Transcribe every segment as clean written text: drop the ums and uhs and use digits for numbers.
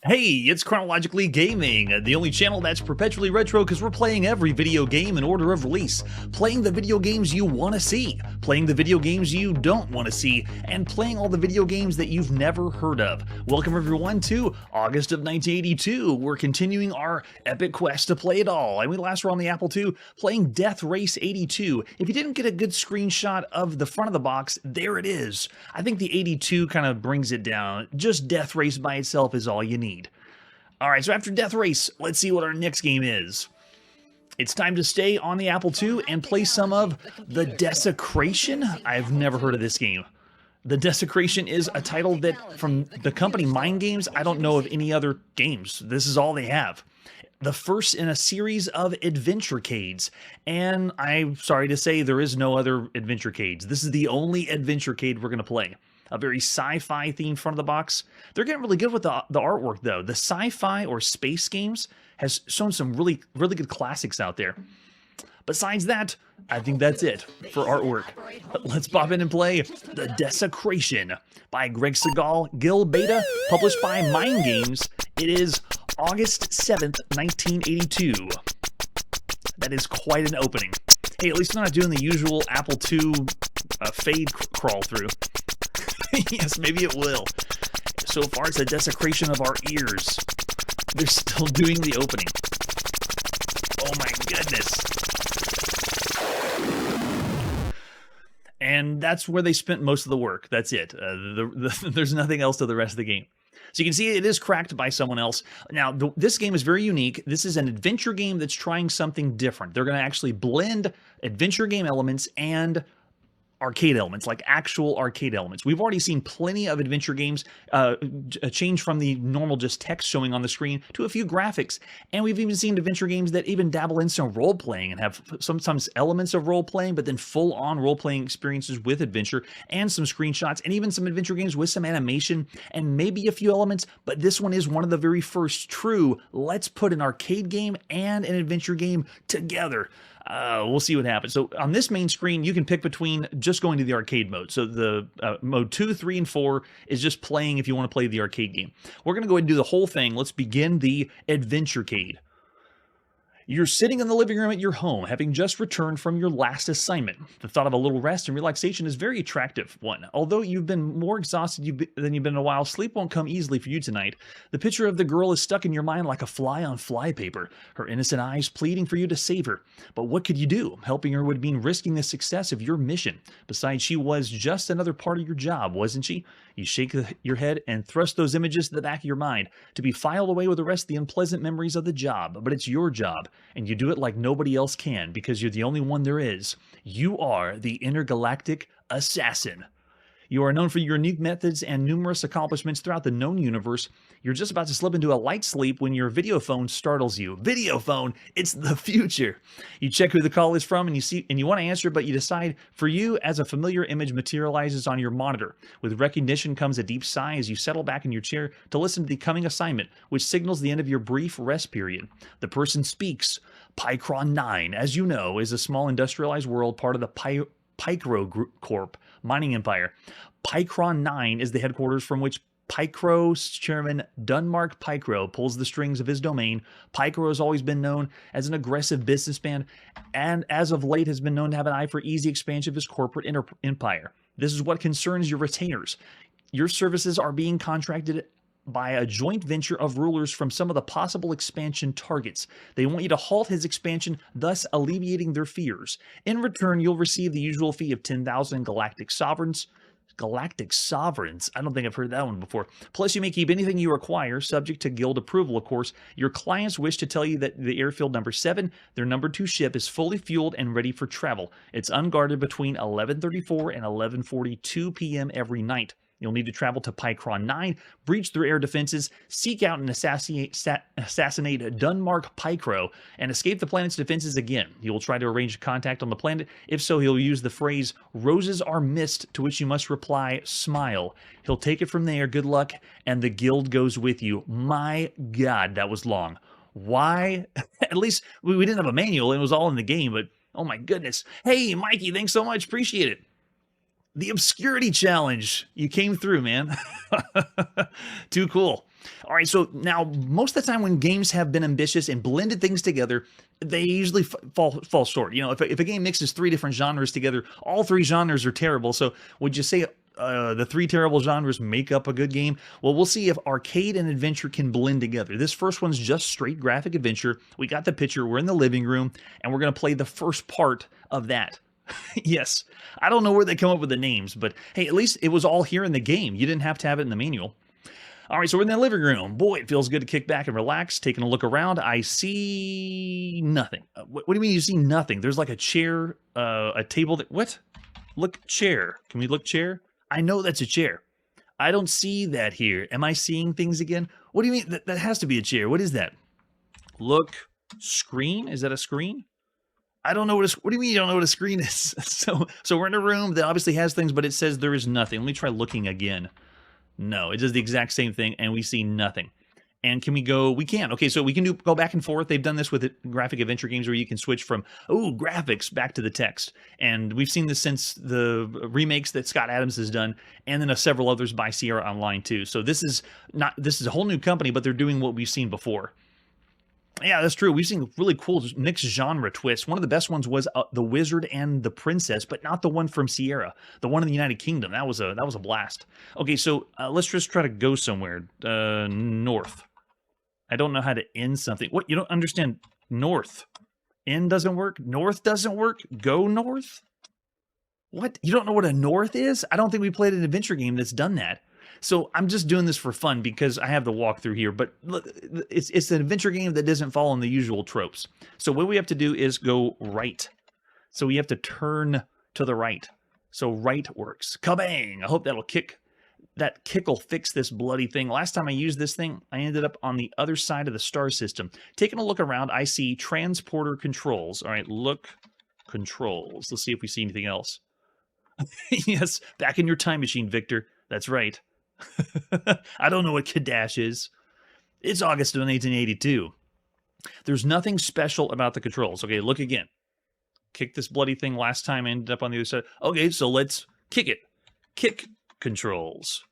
Hey, it's Chronologically Gaming, the only channel that's perpetually retro because we're playing every video game in order of release. Playing the video games you want to see, playing the video games you don't want to see, and playing all the video games that you've never heard of. Welcome everyone to August of 1982. We're continuing our epic quest to play it all, and we last were on the Apple II playing Death Race 82. If you didn't get a good screenshot of the front of the box, there it is. I think the 82 kind of brings it down. Just Death Race by itself is all you need. Alright, so after Death Race, let's see what our next game is. It's time to stay on the Apple II and play some of the Desecration. I've never heard of this game. The Desecration is a title that, from the company Mind Games, I don't know of any other games. This is all they have. The first in a series of adventure-cades. And I'm sorry to say, there is no other adventure-cades. This is the only adventure-cade we're going to play. A very sci-fi themed front of the box. They're getting really good with the artwork though. The sci-fi or space games has shown some really good classics out there. Besides that, I think that's it for artwork. But let's pop in and play The Desecration by Greg Segal, Gil Beta, published by Mind Games. It is August 7th, 1982. That is quite an opening. Hey, at least I'm not doing the usual Apple II fade crawl through. Yes, maybe it will. So far, it's a desecration of our ears. They're still doing the opening. Oh my goodness. And that's where they spent most of the work. That's it. There's nothing else to the rest of the game. So you can see it is cracked by someone else. Now, this game is very unique. This is an adventure game that's trying something different. They're going to actually blend adventure game elements and arcade elements, like actual arcade elements. We've already seen plenty of adventure games change from the normal just text showing on the screen to a few graphics, and we've even seen adventure games that even dabble in some role-playing and have sometimes elements of role-playing, but then full-on role-playing experiences with adventure and some screenshots, and even some adventure games with some animation and maybe a few elements, but this one is one of the very first true, let's put an arcade game and an adventure game together. We'll see what happens. So on this main screen, you can pick between just going to the arcade mode. So the mode 2, 3, and 4 is just playing if you want to play the arcade game. We're going to go ahead and do the whole thing. Let's begin the adventure-cade. You're sitting in the living room at your home, having just returned from your last assignment. The thought of a little rest and relaxation is a very attractive one. Although you've been more exhausted than you've been in a while, sleep won't come easily for you tonight. The picture of the girl is stuck in your mind like a fly on flypaper, her innocent eyes pleading for you to save her. But what could you do? Helping her would mean risking the success of your mission. Besides, she was just another part of your job, wasn't she? You shake your head and thrust those images to the back of your mind, to be filed away with the rest of the unpleasant memories of the job. But it's your job, and you do it like nobody else can, because you're the only one there is. You are the intergalactic assassin. You are known for your unique methods and numerous accomplishments throughout the known universe. You're just about to slip into a light sleep when your video phone startles you. Video phone, it's the future. You check who the call is from and you want to answer, but you decide for you as a familiar image materializes on your monitor. With recognition comes a deep sigh as you settle back in your chair to listen to the coming assignment, which signals the end of your brief rest period. The person speaks. Pycron 9, as you know, is a small industrialized world part of the Pycro Corp mining empire. Pycron 9 is the headquarters from which Pycro's chairman Dunmark Pycro pulls the strings of his domain. Pycro has always been known as an aggressive businessman, and as of late has been known to have an eye for easy expansion of his corporate empire. This is what concerns your retainers. Your services are being contracted by a joint venture of rulers from some of the possible expansion targets. They want you to halt his expansion, thus alleviating their fears. In return, you'll receive the usual fee of 10,000 galactic sovereigns. Galactic sovereigns? I don't think I've heard that one before. Plus, you may keep anything you require, subject to guild approval, of course. Your clients wish to tell you that the airfield number 7, their number 2 ship, is fully fueled and ready for travel. It's unguarded between 11:34 and 11:42 p.m. every night. You'll need to travel to Pycron 9, breach their air defenses, seek out and assassinate Dunmark Pycro, and escape the planet's defenses again. You will try to arrange contact on the planet. If so, he'll use the phrase, "Roses are missed," to which you must reply, "Smile." He'll take it from there, good luck, and the guild goes with you. My God, that was long. Why? At least we didn't have a manual, and it was all in the game, but oh my goodness. Hey, Mikey, thanks so much. Appreciate it. The Obscurity Challenge. You came through, man. Too cool. All right, so now most of the time when games have been ambitious and blended things together, they usually fall short. You know, if a game mixes three different genres together, all three genres are terrible. So would you say the three terrible genres make up a good game? Well, we'll see if arcade and adventure can blend together. This first one's just straight graphic adventure. We got the picture, we're in the living room, and we're going to play the first part of that. Yes, I don't know where they come up with the names, but hey, at least it was all here in the game. You didn't have to have it in the manual. All right, so we're in the living room. Boy, it feels good to kick back and relax. Taking a look around, I see nothing. What do you mean you see nothing? There's like a chair, a table. What? Look, chair. Can we look chair? I know that's a chair. I don't see that here. Am I seeing things again? What do you mean? That has to be a chair. What is that? Look, screen? Is that a screen? I don't know what do you mean you don't know what a screen is? So we're in a room that obviously has things, but it says there is nothing. Let me try looking again. No, it does the exact same thing, and we see nothing. And can we go? We can. Okay, so we can go back and forth. They've done this with graphic adventure games where you can switch from, graphics back to the text. And we've seen this since the remakes that Scott Adams has done, and then several others by Sierra Online too. So this is a whole new company, but they're doing what we've seen before. Yeah, that's true. We've seen really cool mixed genre twists. One of the best ones was The Wizard and the Princess, but not the one from Sierra. The one in the United Kingdom. That was a blast. Okay, so let's just try to go somewhere. North. I don't know how to end something. What? You don't understand? North. End doesn't work? North doesn't work? Go north? What? You don't know what a north is? I don't think we played an adventure game that's done that. So I'm just doing this for fun because I have the walkthrough here, but it's an adventure game that doesn't fall in the usual tropes. So what we have to do is go right. So we have to turn to the right. So right works. Kabang! I hope that'll kick. That kick will fix this bloody thing. Last time I used this thing, I ended up on the other side of the star system. Taking a look around, I see transporter controls. All right, look, controls. Let's see if we see anything else. Yes, back in your time machine, Victor. That's right. I don't know what Kadash is. It's August of 1982. There's nothing special about the controls. Okay, look again. Kick this bloody thing last time, ended up on the other side. Okay, so let's kick it. Kick controls.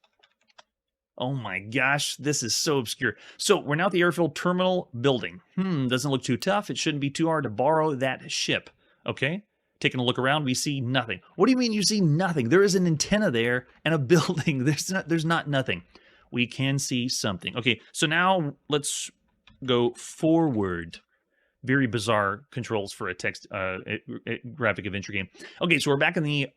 Oh my gosh, this is so obscure. So we're now at the airfield terminal building. Doesn't look too tough. It shouldn't be too hard to borrow that ship. Okay. Taking a look around, we see nothing. What do you mean you see nothing? There is an antenna there and a building. There's not nothing. We can see something. Okay, so now let's go forward. Very bizarre controls for a text graphic adventure game. Okay, so we're back in the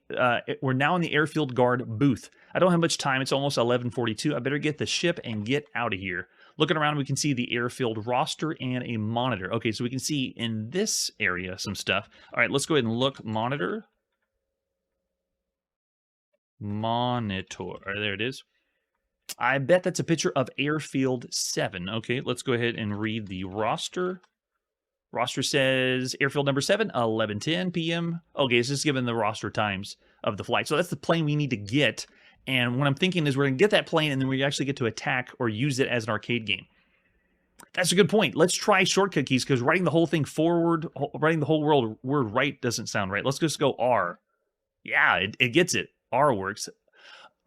we're now in the airfield guard booth. I don't have much time. It's almost 11:42. I better get the ship and get out of here. Looking around, we can see the airfield roster and a monitor. Okay, so we can see in this area some stuff. All right, let's go ahead and look. Monitor. Monitor. There it is. I bet that's a picture of Airfield 7. Okay, let's go ahead and read the roster. Roster says Airfield number 7, 11:10 p.m. Okay, it's just given the roster times of the flight. So that's the plane we need to get. And what I'm thinking is we're going to get that plane and then we actually get to attack or use it as an arcade game. That's a good point. Let's try shortcut keys because writing the whole thing forward, writing the whole word right doesn't sound right. Let's just go R. Yeah, it gets it. R works.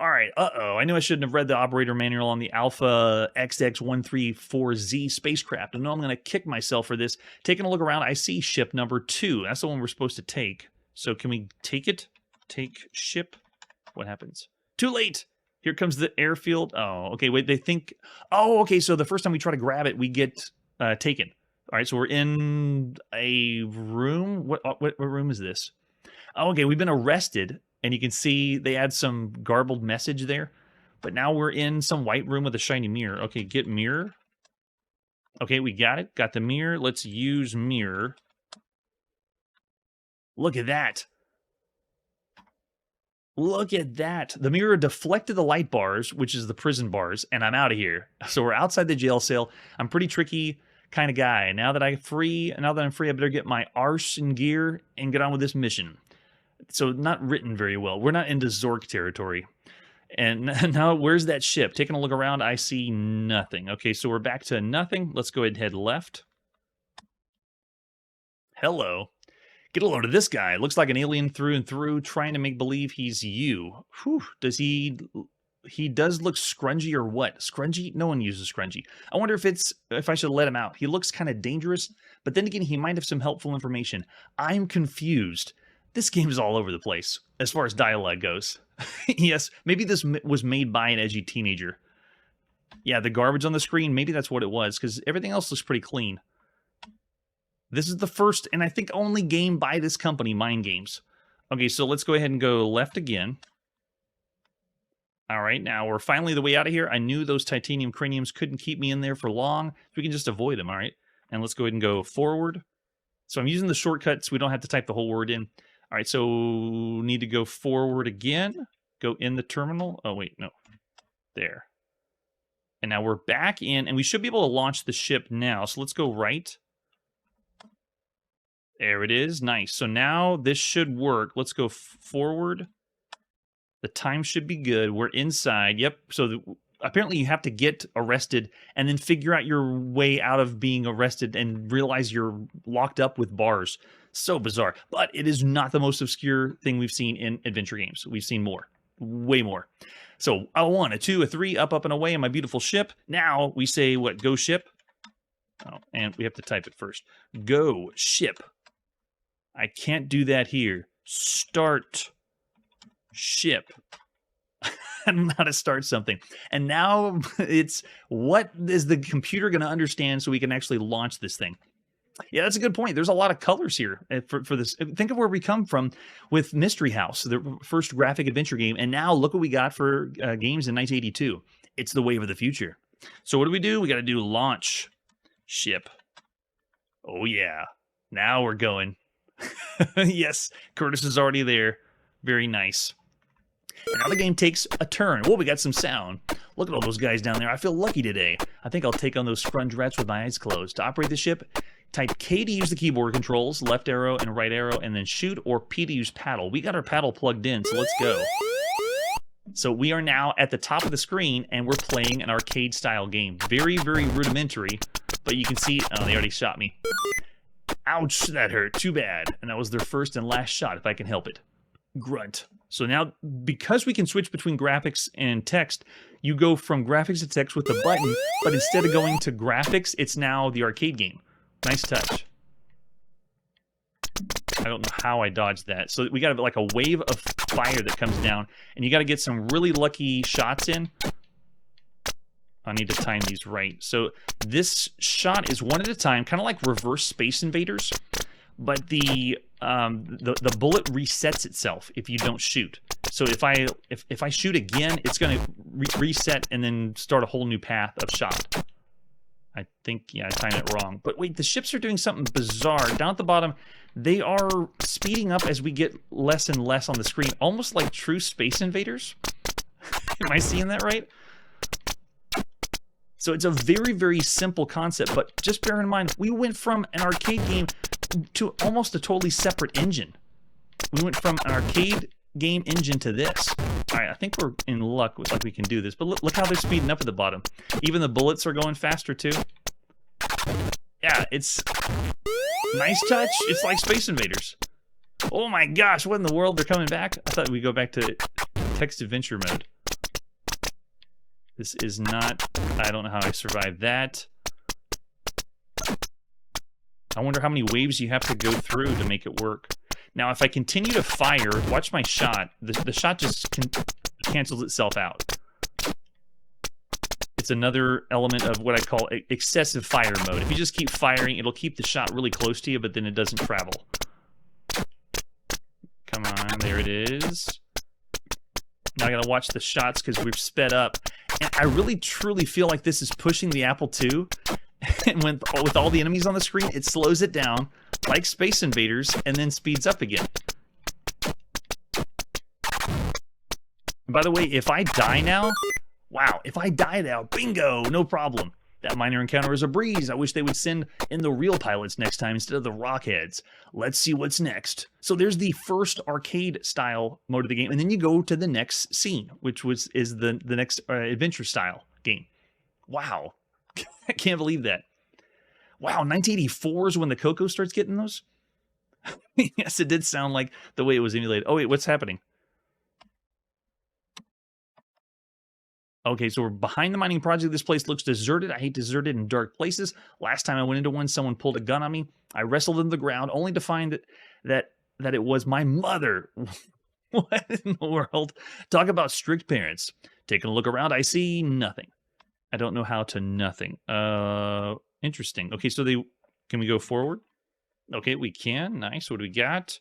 All right, I knew I shouldn't have read the operator manual on the Alpha XX134Z spacecraft. I know I'm going to kick myself for this. Taking a look around, I see ship number 2. That's the one we're supposed to take. So can we take it? Take ship? What happens? Too late! Here comes the airfield. Oh, okay, wait, they think... Oh, okay, so the first time we try to grab it, we get taken. All right, so we're in a room. What room is this? Oh, okay, we've been arrested. And you can see they add some garbled message there. But now we're in some white room with a shiny mirror. Okay, get mirror. Okay, we got it. Got the mirror. Let's use mirror. Look at that. Look at that. The mirror deflected the light bars, which is the prison bars, and I'm out of here. So we're outside the jail cell. I'm pretty tricky kind of guy. Now that I'm free, I better get my arse in gear and get on with this mission. So not written very well. We're not into Zork territory. And now where's that ship? Taking a look around, I see nothing. Okay, so we're back to nothing. Let's go ahead and head left. Hello. Get a load of this guy. Looks like an alien through and through, trying to make believe he's you. Whew. Does he he does look scrungy or what? Scrungy? No one uses scrungy. I wonder if I should let him out. He looks kind of dangerous, but then again, he might have some helpful information. I'm confused. This game is all over the place as far as dialogue goes. Yes, maybe this was made by an edgy teenager. Yeah, the garbage on the screen, maybe that's what it was, because everything else looks pretty clean. This is the first, and I think only game by this company, Mind Games. Okay, so let's go ahead and go left again. All right, now we're finally the way out of here. I knew those titanium craniums couldn't keep me in there for long, so we can just avoid them, all right? And let's go ahead and go forward. So I'm using the shortcut so we don't have to type the whole word in. All right, so need to go forward again. Go in the terminal. Oh, wait, no. There. And now we're back in, and we should be able to launch the ship now. So let's go right. There it is. Nice. So now this should work. Let's go forward. The time should be good. We're inside. Yep. So apparently you have to get arrested and then figure out your way out of being arrested and realize you're locked up with bars. So bizarre. But it is not the most obscure thing we've seen in adventure games. We've seen more. Way more. So a 1, a 2, a 3, up, and away in my beautiful ship. Now we say, what, go ship? Oh, and we have to type it first. Go ship. I can't do that here. Start ship. I don't know how to start something. And now it's, what is the computer going to understand so we can actually launch this thing? Yeah, that's a good point. There's a lot of colors here for this. Think of where we come from with Mystery House, the first graphic adventure game. And now look what we got for games in 1982. It's the wave of the future. So what do? We got to do launch ship. Oh, yeah. Now we're going. Yes, Curtis is already there. Very nice. And now the game takes a turn. Whoa, we got some sound. Look at all those guys down there. I feel lucky today. I think I'll take on those scrunge rats with my eyes closed. To operate the ship, type K to use the keyboard controls, left arrow and right arrow, and then shoot, or P to use paddle. We got our paddle plugged in, so let's go. So we are now at the top of the screen, and we're playing an arcade-style game. Very, very rudimentary, but you can see... Oh, they already shot me. Ouch, that hurt. Too bad. And that was their first and last shot, if I can help it. Grunt. So now, because we can switch between graphics and text, you go from graphics to text with the button, but instead of going to graphics, it's now the arcade game. Nice touch. I don't know how I dodged that. So we got like a wave of fire that comes down, and you got to get some really lucky shots in. I need to time these right. So this shot is one at a time, kind of like reverse Space Invaders, but the bullet resets itself if you don't shoot. So if I shoot again, it's going to reset and then start a whole new path of shot. I think, yeah, I timed it wrong. But wait, the ships are doing something bizarre. Down at the bottom, they are speeding up as we get less and less on the screen, almost like true Space Invaders. Am I seeing that right? So it's a very, very simple concept, but just bear in mind, we went from an arcade game to almost a totally separate engine. We went from an arcade game engine to this. All right, I think we're in luck with like we can do this, but look how they're speeding up at the bottom. Even the bullets are going faster too. Yeah, it's nice touch. It's like Space Invaders. Oh my gosh, what in the world? They're coming back? I thought we'd go back to text adventure mode. This is not... I don't know how I survived that. I wonder how many waves you have to go through to make it work. Now, if I continue to fire, watch my shot. The shot just cancels itself out. It's another element of what I call excessive fire mode. If you just keep firing, it'll keep the shot really close to you, but then it doesn't travel. Come on, there it is. Now I gotta watch the shots because we've sped up. And I really, truly feel like this is pushing the Apple II. And with all the enemies on the screen, it slows it down, like Space Invaders, and then speeds up again. And by the way, if I die now, wow, if I die now, bingo, no problem. That minor encounter is a breeze. I wish they would send in the real pilots next time instead of the rockheads. Let's see what's next. So there's the first arcade-style mode of the game, and then you go to the next scene, which is the next adventure-style game. Wow. I can't believe that. Wow, 1984 is when the Coco starts getting those? Yes, it did sound like the way it was emulated. Oh, wait, what's happening? Okay, so we're behind the mining project. This place looks deserted. I hate deserted and dark places. Last time I went into one, someone pulled a gun on me. I wrestled into the ground, only to find that it was my mother. What in the world? Talk about strict parents. Taking a look around, I see nothing. I don't know how to nothing. Interesting. Okay, so can we go forward? Okay, we can. Nice. What do we got?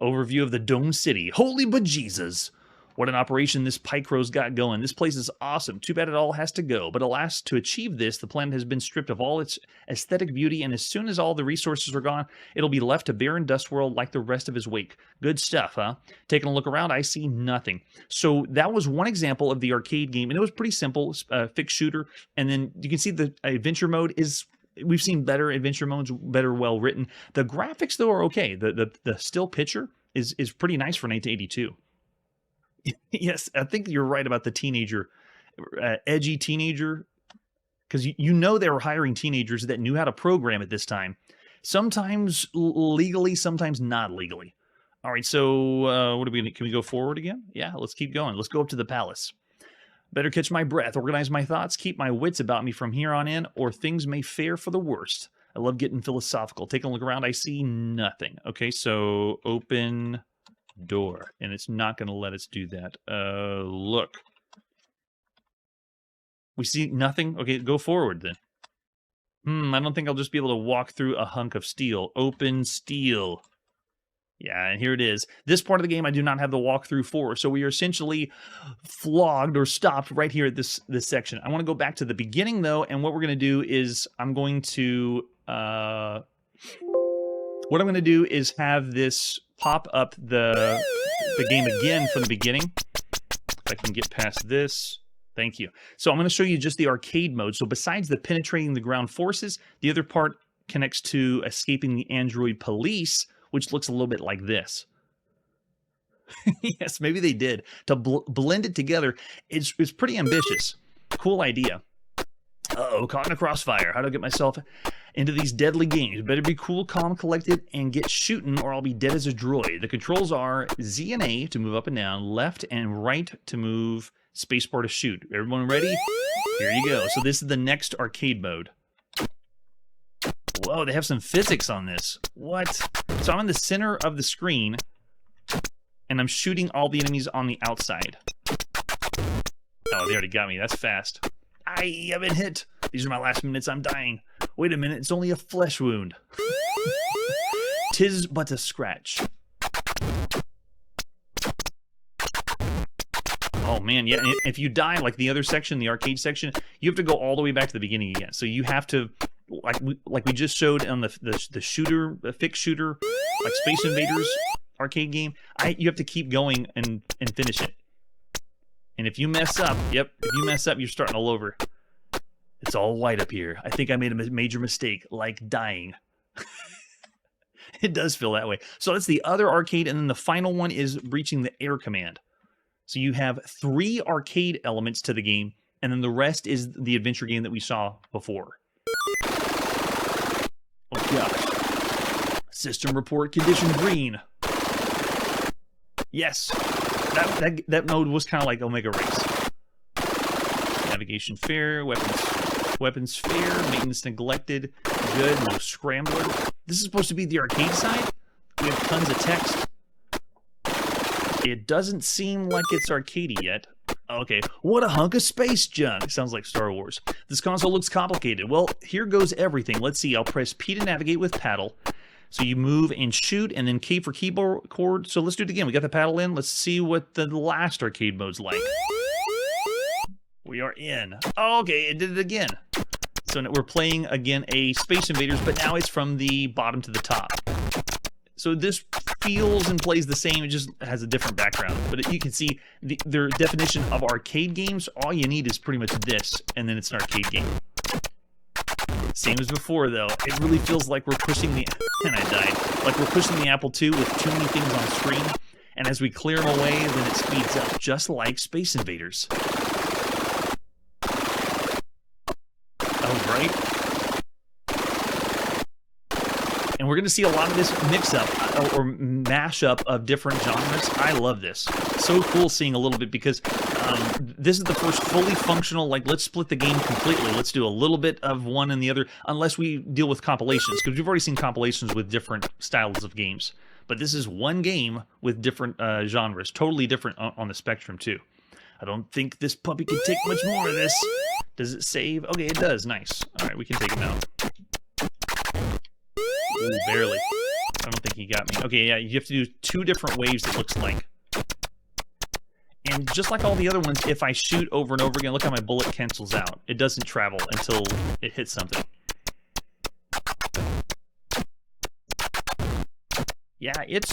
Overview of the Dome City. Holy bejesus. What an operation this Pycro's got going. This place is awesome. Too bad it all has to go. But alas, to achieve this, the planet has been stripped of all its aesthetic beauty, and as soon as all the resources are gone, it'll be left a barren dust world like the rest of his wake. Good stuff, huh? Taking a look around, I see nothing. So that was one example of the arcade game, and it was pretty simple, fixed shooter. And then you can see the adventure mode is... We've seen better adventure modes, better well written. The graphics, though, are okay. The still picture is pretty nice for 1982. Yes, I think you're right about the teenager, edgy teenager, because you know they were hiring teenagers that knew how to program at this time, sometimes legally, sometimes not legally. All right, so what are we gonna? Can we go forward again? Yeah, let's keep going. Let's go up to the palace. Better catch my breath, organize my thoughts, keep my wits about me from here on in, or things may fare for the worst. I love getting philosophical. Taking a look around, I see nothing. Okay, so open door, and it's not going to let us do that. Look. We see nothing? Okay, go forward then. I don't think I'll just be able to walk through a hunk of steel. Open steel. Yeah, and here it is. This part of the game I do not have the walkthrough for, so we are essentially flogged or stopped right here at this section. I want to go back to the beginning, though, and what we're going to do is I'm going to... what I'm going to do is have this pop up the game again from the beginning. If I can get past this. Thank you. So I'm going to show you just the arcade mode. So besides the penetrating the ground forces, the other part connects to escaping the android police, which looks a little bit like this. Yes, maybe they did. To blend it together, it's pretty ambitious. Cool idea. Uh-oh, caught in a crossfire. How do I get myself into these deadly games? Better be cool, calm, collected, and get shooting, or I'll be dead as a droid. The controls are Z and A to move up and down, left and right to move, spacebar to shoot. Everyone ready? Here you go. So this is the next arcade mode. Whoa, they have some physics on this. What? So I'm in the center of the screen, and I'm shooting all the enemies on the outside. Oh, they already got me. That's fast. I've been hit. These are my last minutes. I'm dying. Wait a minute. It's only a flesh wound. 'Tis but a scratch. Oh, man. Yeah, if you die, like the other section, the arcade section, you have to go all the way back to the beginning again. So you have to... Like we just showed on the shooter, the fixed shooter, like Space Invaders arcade game, you have to keep going and finish it. And if you mess up, you're starting all over. It's all white up here. I think I made a major mistake, like dying. It does feel that way. So that's the other arcade, and then the final one is reaching the air command. So you have 3 arcade elements to the game, and then the rest is the adventure game that we saw before. Oh gosh. System report condition green. Yes. That mode was kind of like Omega Race. Navigation fair, weapons fair, maintenance neglected, good, no scrambler. This is supposed to be the arcade side? We have tons of text. It doesn't seem like it's arcadey yet. Okay, what a hunk of space junk. Sounds like Star Wars. This console looks complicated. Well, here goes everything. Let's see. I'll press P to navigate with paddle. So you move and shoot, and then K for keyboard. So let's do it again. We got the paddle in. Let's see what the last arcade mode's like. We are in. Oh, okay, it did it again. So we're playing, again, a Space Invaders, but now it's from the bottom to the top. So this feels and plays the same, it just has a different background. But you can see their definition of arcade games, all you need is pretty much this, and then it's an arcade game. Same as before, though. It really feels like we're pushing the... And I died. Like we're pushing the Apple II with too many things on screen, and as we clear them away, then it speeds up, just like Space Invaders. Oh, right? And we're going to see a lot of this mix-up or mash-up of different genres. I love this. So cool seeing a little bit because this is the first fully functional, like, let's split the game completely. Let's do a little bit of one and the other, unless we deal with compilations, because we've already seen compilations with different styles of games. But this is one game with different genres, totally different on the spectrum, too. I don't think this puppy can take much more of this. Does it save? Okay, it does. Nice. All right, we can take him out. Ooh, barely. I don't think he got me. Okay, yeah, you have to do 2 different waves, it looks like. And just like all the other ones, if I shoot over and over again, look how my bullet cancels out. It doesn't travel until it hits something. Yeah, it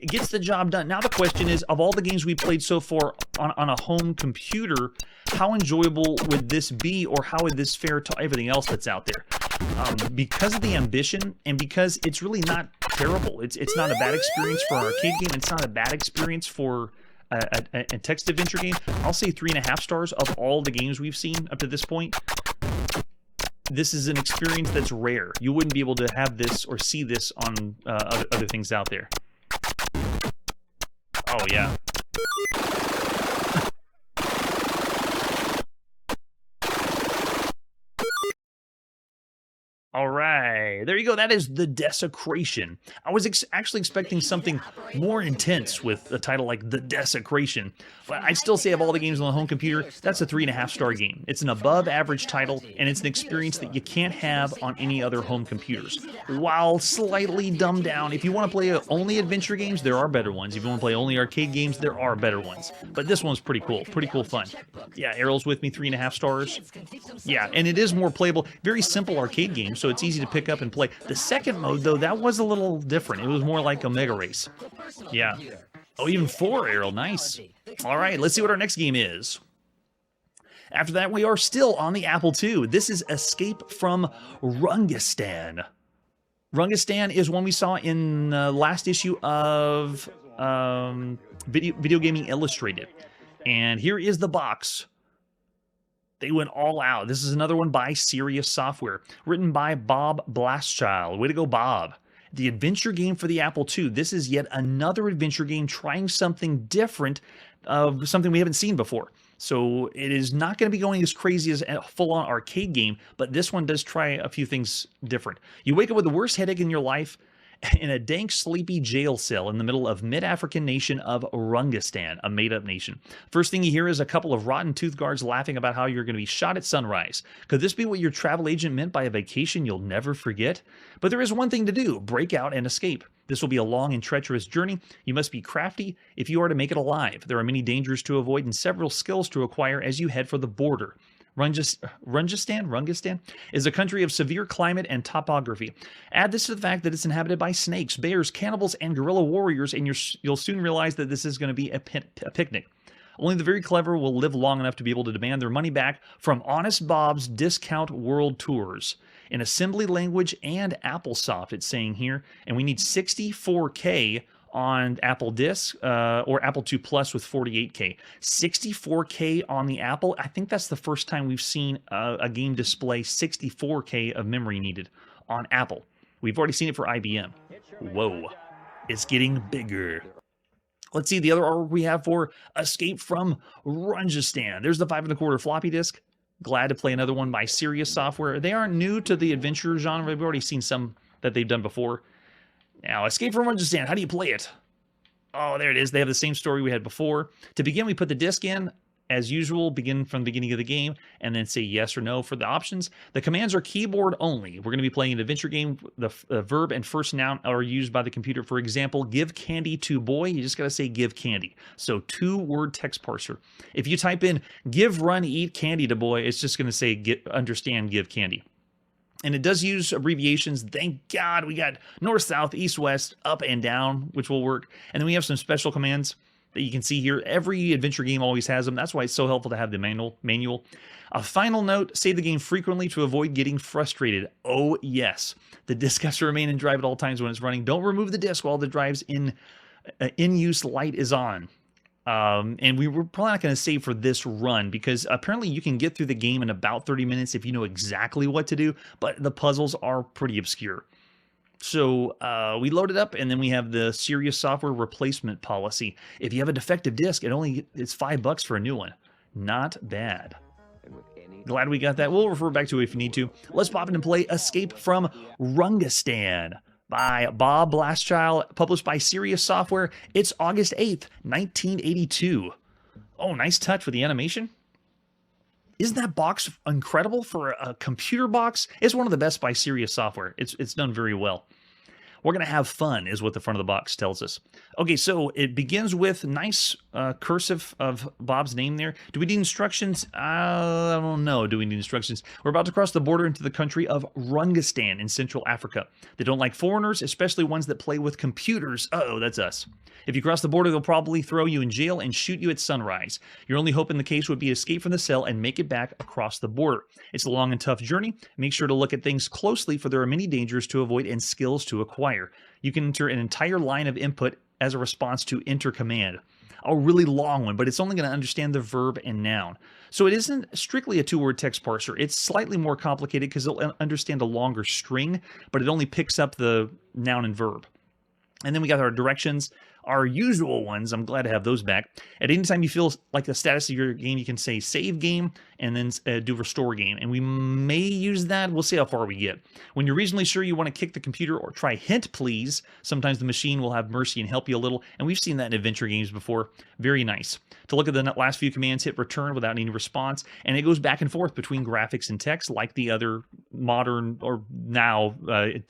gets the job done. Now the question is, of all the games we played so far on a home computer, how enjoyable would this be, or how would this fare to everything else that's out there? Because of the ambition, and because it's really not terrible. It's not a bad experience for an arcade game. It's not a bad experience for a text adventure game. I'll say 3.5 stars of all the games we've seen up to this point. This is an experience that's rare. You wouldn't be able to have this or see this on other things out there. Oh, yeah. All right, there you go. That is the Desecration. I was actually expecting something more intense with a title like the Desecration, but I'd still say of all the games on the home computer, that's a 3.5 star game. It's an above average title, and it's an experience that you can't have on any other home computers. While slightly dumbed down, if you want to play only adventure games, there are better ones. If you want to play only arcade games, there are better ones. But this one's pretty cool fun. Yeah, Errol's with me, 3.5 stars. Yeah, and it is more playable. Very simple arcade game, so it's easy to pick up and play. The second mode, though, that was a little different. It was more like a Mega Race. Yeah. Oh, even 4, Errol. Nice. All right, let's see what our next game is. After that, we are still on the Apple II. This is Escape from Rungistan. Rungistan is one we saw in the last issue of Video Gaming Illustrated. And here is the box. They went all out. This is another one by Serious Software, written by Bob Blastchild. Way to go, Bob. The adventure game for the Apple II. This is yet another adventure game trying something different, something we haven't seen before. So it is not going to be going as crazy as a full-on arcade game, but this one does try a few things different. You wake up with the worst headache in your life in a dank, sleepy jail cell in the middle of mid-African nation of Rungistan, a made-up nation. First thing you hear is a couple of rotten tooth guards laughing about how you're going to be shot at sunrise. Could this be what your travel agent meant by a vacation you'll never forget? But there is one thing to do: break out and escape. This will be a long and treacherous journey. You must be crafty if you are to make it alive. There are many dangers to avoid and several skills to acquire as you head for the border. Rungistan is a country of severe climate and topography. Add this to the fact that it's inhabited by snakes, bears, cannibals, and guerrilla warriors, and you'll soon realize that this is going to be a picnic. Only the very clever will live long enough to be able to demand their money back from Honest Bob's Discount World Tours. In assembly language and AppleSoft, it's saying here, and we need 64K on Apple Disc or Apple II Plus with 48K. 64K on the Apple. I think that's the first time we've seen a game display 64K of memory needed on Apple. We've already seen it for IBM. Whoa, it's getting bigger. Let's see the other artwork we have for Escape from Rungistan. There's the 5.25 floppy disk. Glad to play another one by Serious Software. They aren't new to the adventure genre. We've already seen some that they've done before. Now, Escape from Rungistan, how do you play it? Oh, there it is. They have the same story we had before. To begin, we put the disc in. As usual, begin from the beginning of the game, and then say yes or no for the options. The commands are keyboard only. We're going to be playing an adventure game. The verb and first noun are used by the computer. For example, give candy to boy. You just got to say give candy. So 2-word text parser. If you type in give, run, eat candy to boy, it's just going to say understand, give candy. And it does use abbreviations. Thank God we got north, south, east, west, up, and down, which will work. And then we have some special commands that you can see here. Every adventure game always has them. That's why it's so helpful to have the manual. A final note: save the game frequently to avoid getting frustrated. Oh, yes. The disc has to remain in drive at all times when it's running. Don't remove the disc while the drive's in-use light is on. And we're probably not going to save for this run because apparently you can get through the game in about 30 minutes if you know exactly what to do, but the puzzles are pretty obscure. So we load it up, and then we have the serious software replacement policy. If you have a defective disc, it's $5 for a new one. Not bad. Glad we got that. We'll refer back to it if you need to. Let's pop in and play Escape from Rungistan by Bob Blastchild, published by Serious Software. It's August 8th, 1982. Oh, nice touch with the animation. Isn't that box incredible for a computer box? It's one of the best by Serious Software. It's done very well. We're going to have fun, is what the front of the box tells us. Okay, so it begins with nice cursive of Bob's name there. Do we need instructions? I don't know. Do we need instructions? We're about to cross the border into the country of Rungistan in Central Africa. They don't like foreigners, especially ones that play with computers. Uh-oh, that's us. If you cross the border, they'll probably throw you in jail and shoot you at sunrise. Your only hope in the case would be escape from the cell and make it back across the border. It's a long and tough journey. Make sure to look at things closely, for there are many dangers to avoid and skills to acquire. You can enter an entire line of input as a response to enter command. A really long one, but it's only going to understand the verb and noun. So it isn't strictly a two-word text parser. It's slightly more complicated because it'll understand a longer string, but it only picks up the noun and verb. And then we got our directions, our usual ones. I'm glad to have those back. At any time you feel like the status of your game, you can say save game and then do restore game. And we may use that. We'll see how far we get. When you're reasonably sure you want to kick the computer or try hint please, sometimes the machine will have mercy and help you a little. And we've seen that in adventure games before. Very nice. To look at the last few commands, hit return without any response. And it goes back and forth between graphics and text like the other modern or now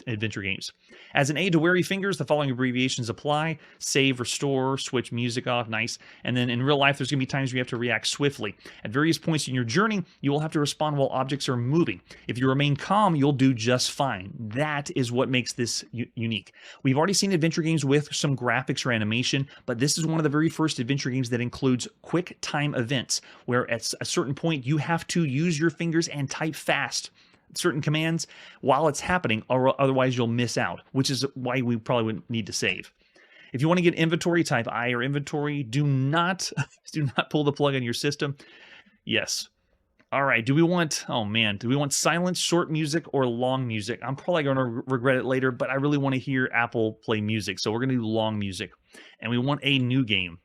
adventure games. As an aid to wary fingers, the following abbreviations apply: save, restore, switch music off, nice. And then in real life, there's going to be times where you have to react swiftly. At various points in your journey, you will have to respond while objects are moving. If you remain calm, you'll do just fine. That is what makes this unique. We've already seen adventure games with some graphics or animation, but this is one of the very first adventure games that includes quick time events, where at a certain point you have to use your fingers and type fast certain commands while it's happening, or otherwise you'll miss out, which is why we probably would need to save. If you want to get inventory, type I or inventory. Do not pull the plug on your system. Yes. All right. Do we want, oh man, do we want silence, short music, or long music? I'm probably going to regret it later, but I really want to hear Apple play music, so we're going to do long music. And we want a new game.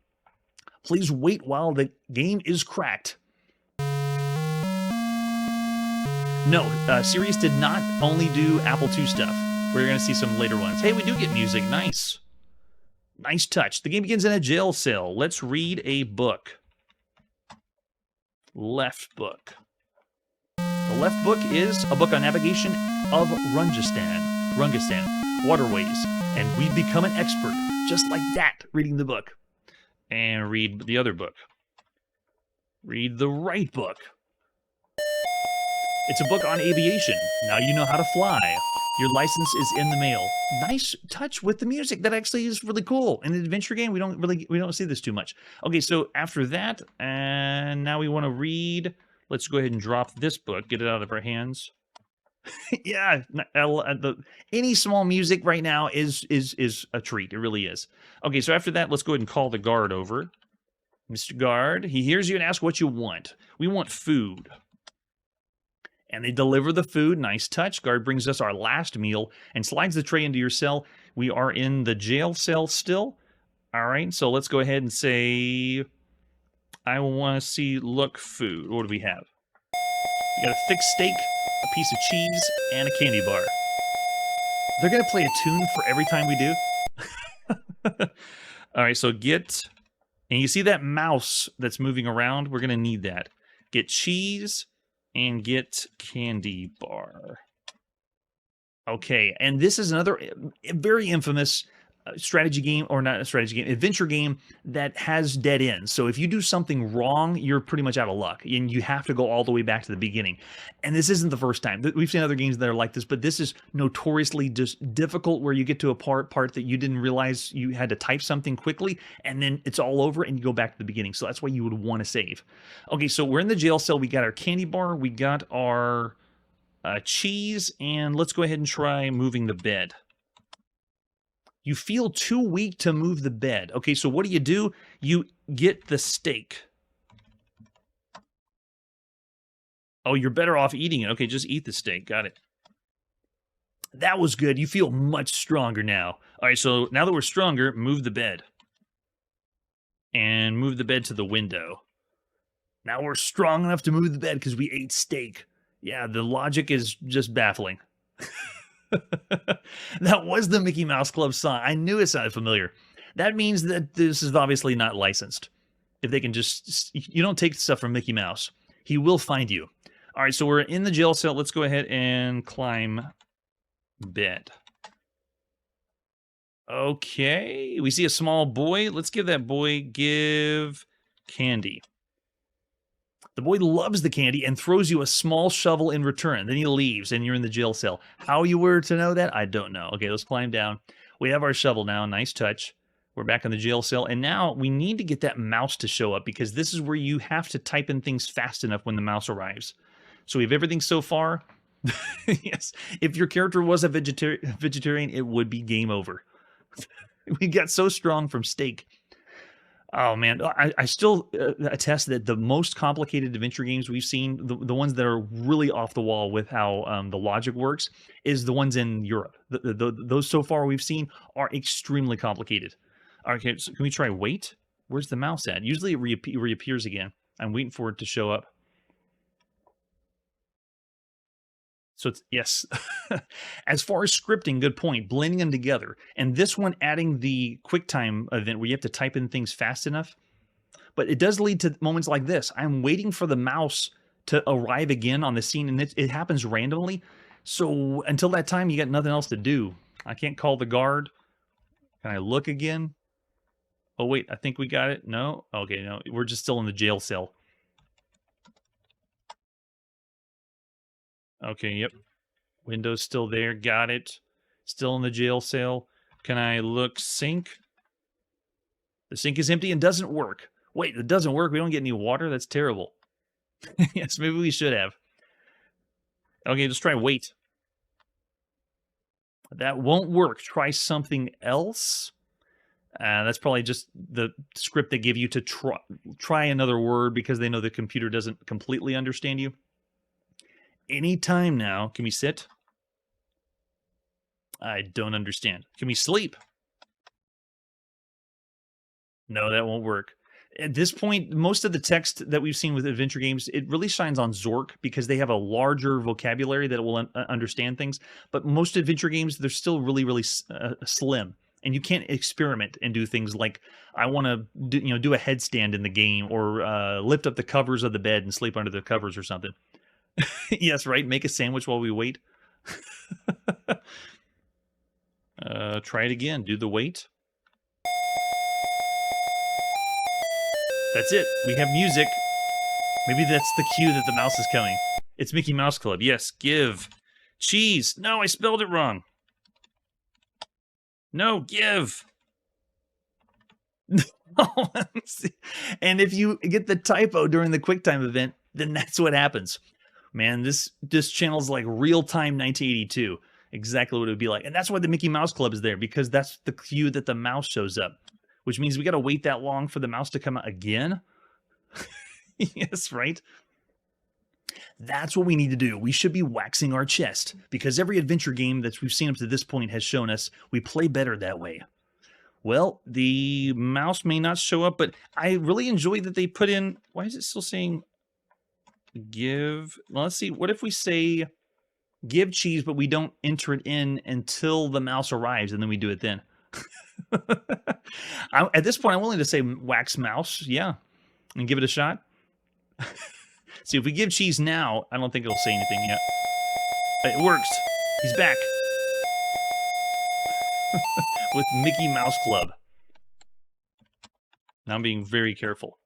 Please wait while the game is cracked. No, Sirius did not only do Apple II stuff. We're going to see some later ones. Hey, we do get music. Nice. Nice touch. The game begins in a jail cell. Let's read a book. Left book. The left book is a book on navigation of Rungistan, waterways. And we've become an expert, just like that, reading the book. And read the other book. Read the right book. It's a book on aviation. Now you know how to fly. Your license is in the mail. Nice touch with the music. That actually is really cool. In an adventure game, we don't see this too much. Okay, so after that, and now we want to read. Let's go ahead and drop this book. Get it out of our hands. Yeah, any small music right now is a treat. It really is. Okay, so after that, let's go ahead and call the guard over. Mr. Guard, he hears you and asks what you want. We want food. And they deliver the food. Nice touch. Guard brings us our last meal and slides the tray into your cell. We are in the jail cell still. All right, so let's go ahead and say, I want to see, look, food. What do we have? We got a thick steak, a piece of cheese, and a candy bar. They're going to play a tune for every time we do. All right, so get, and you see that mouse that's moving around? We're going to need that. Get cheese and get candy bar. Okay, and this is another very infamous strategy game, or not a strategy game, adventure game that has dead ends. So if you do something wrong, you're pretty much out of luck, and you have to go all the way back to the beginning. And this isn't the first time. We've seen other games that are like this, but this is notoriously just difficult, where you get to a part that you didn't realize you had to type something quickly, and then it's all over, and you go back to the beginning. So that's why you would want to save. Okay, so we're in the jail cell. We got our candy bar. We got our cheese, and let's go ahead and try moving the bed. You feel too weak to move the bed. Okay, so what do? You get the steak. Oh, you're better off eating it. Okay, just eat the steak. Got it. That was good. You feel much stronger now. All right, so now that we're stronger, move the bed. And move the bed to the window. Now we're strong enough to move the bed because we ate steak. Yeah, the logic is just baffling. That was the Mickey Mouse Club song. I knew it sounded familiar. That means that this is obviously not licensed. If they can just... You don't take stuff from Mickey Mouse. He will find you. All right, so we're in the jail cell. Let's go ahead and climb bed. Okay, we see a small boy. Let's give that boy, give candy. The boy loves the candy and throws you a small shovel in return. Then he leaves and you're in the jail cell. How you were to know that, I don't know. Okay, let's climb down. We have our shovel now. Nice touch. We're back in the jail cell. And now we need to get that mouse to show up because this is where you have to type in things fast enough when the mouse arrives. So we have everything so far. Yes, if your character was a vegetarian, it would be game over. We got so strong from steak. Oh, man. I still attest that the most complicated adventure games we've seen, the ones that are really off the wall with how the logic works, is the ones in Europe. Those so far we've seen are extremely complicated. Okay, so can we try wait? Where's the mouse at? Usually it reappears again. I'm waiting for it to show up. So it's, yes. As far as scripting, good point. Blending them together. And this one adding the QuickTime event where you have to type in things fast enough. But it does lead to moments like this. I'm waiting for the mouse to arrive again on the scene, and it happens randomly. So until that time, you got nothing else to do. I can't call the guard. Can I look again? Oh, wait, I think we got it. No? Okay, no. We're just still in the jail cell. Okay, yep. Window's still there. Got it. Still in the jail cell. Can I look sink? The sink is empty and doesn't work. Wait, it doesn't work? We don't get any water? That's terrible. Yes, maybe we should have. Okay, let's try wait. That won't work. Try something else. That's probably just the script they give you to try another word because they know the computer doesn't completely understand you. Anytime now. Can we sit? I don't understand. Can we sleep? No, that won't work. At this point, most of the text that we've seen with adventure games, it really shines on Zork because they have a larger vocabulary that will understand things. But most adventure games, they're still really, really slim. And you can't experiment and do things like, I want to do a headstand in the game or lift up the covers of the bed and sleep under the covers or something. Yes, right? Make a sandwich while we wait. Try it again. Do the wait. That's it. We have music. Maybe that's the cue that the mouse is coming. It's Mickey Mouse Club. Yes, give. Cheese. No, I spelled it wrong. No, give. And if you get the typo during the QuickTime event, then that's what happens. Man, this channel's like real-time 1982. Exactly what it would be like. And that's why the Mickey Mouse Club is there, because that's the cue that the mouse shows up. Which means we got to wait that long for the mouse to come out again? Yes, right? That's what we need to do. We should be waxing our chest, because every adventure game that we've seen up to this point has shown us we play better that way. Well, the mouse may not show up, but I really enjoy that they put in... Why is it still saying give? Well, let's see. What if we say give cheese, but we don't enter it in until the mouse arrives, and then we do it then? At this point, I'm willing to say wax mouse, yeah, and give it a shot. See, if we give cheese now, I don't think it'll say anything yet. It works. He's back. With Mickey Mouse Club. Now I'm being very careful.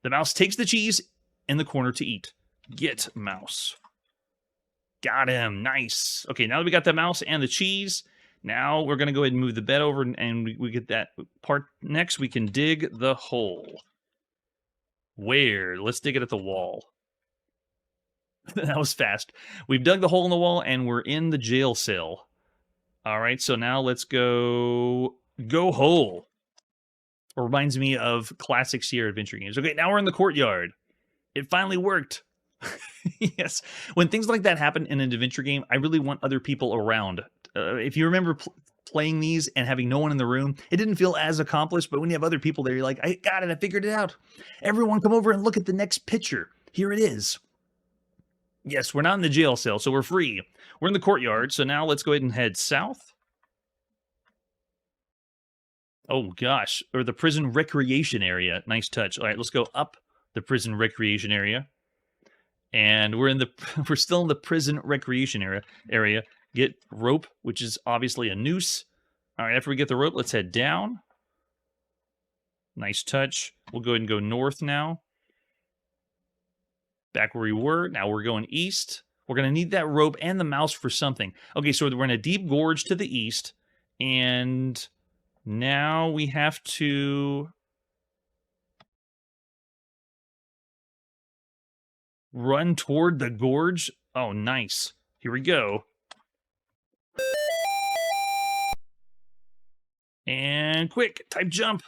The mouse takes the cheese in the corner to eat. Get mouse. Got him. Nice. Okay, now that we got the mouse and the cheese, now we're going to go ahead and move the bed over, and we get that part. Next, we can dig the hole. Where? Let's dig it at the wall. That was fast. We've dug the hole in the wall, and we're in the jail cell. All right, so now let's go hole. It reminds me of classic Sierra adventure games. Okay, now we're in the courtyard. It finally worked. Yes. When things like that happen in an adventure game, I really want other people around If you remember playing these and having no one in the room, it didn't feel as accomplished, but when you have other people there, you're like, I got it, I figured it out. Everyone come over and look at the next picture. Here it is. Yes, we're not in the jail cell, so we're free. We're in the courtyard, so now let's go ahead and head south. Oh gosh, or the prison recreation area. Nice touch. All right, let's go up the prison recreation area. And we're still in the prison recreation area. Get rope, which is obviously a noose. All right, after we get the rope, let's head down. Nice touch. We'll go ahead and go north now. Back where we were. Now we're going east. We're going to need that rope and the mouse for something. Okay, so we're in a deep gorge to the east. And now we have to run toward the gorge. Oh, nice. Here we go. And quick, type jump.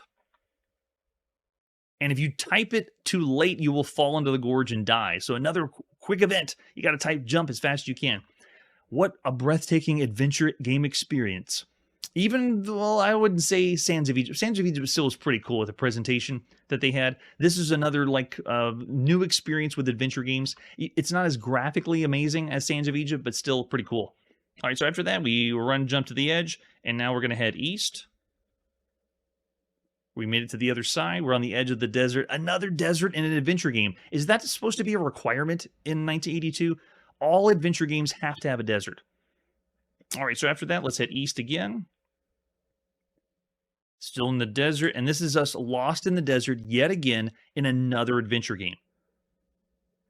And if you type it too late, you will fall into the gorge and die. So another quick event. You got to type jump as fast as you can. What a breathtaking adventure game experience. Even, well, I wouldn't say Sands of Egypt. Sands of Egypt still was pretty cool with the presentation that they had. This is another, like, new experience with adventure games. It's not as graphically amazing as Sands of Egypt, but still pretty cool. All right, so after that, we run jump to the edge, and now we're going to head east. We made it to the other side. We're on the edge of the desert. Another desert in an adventure game. Is that supposed to be a requirement in 1982? All adventure games have to have a desert. All right, so after that, let's head east again. Still in the desert, and this is us lost in the desert yet again in another adventure game.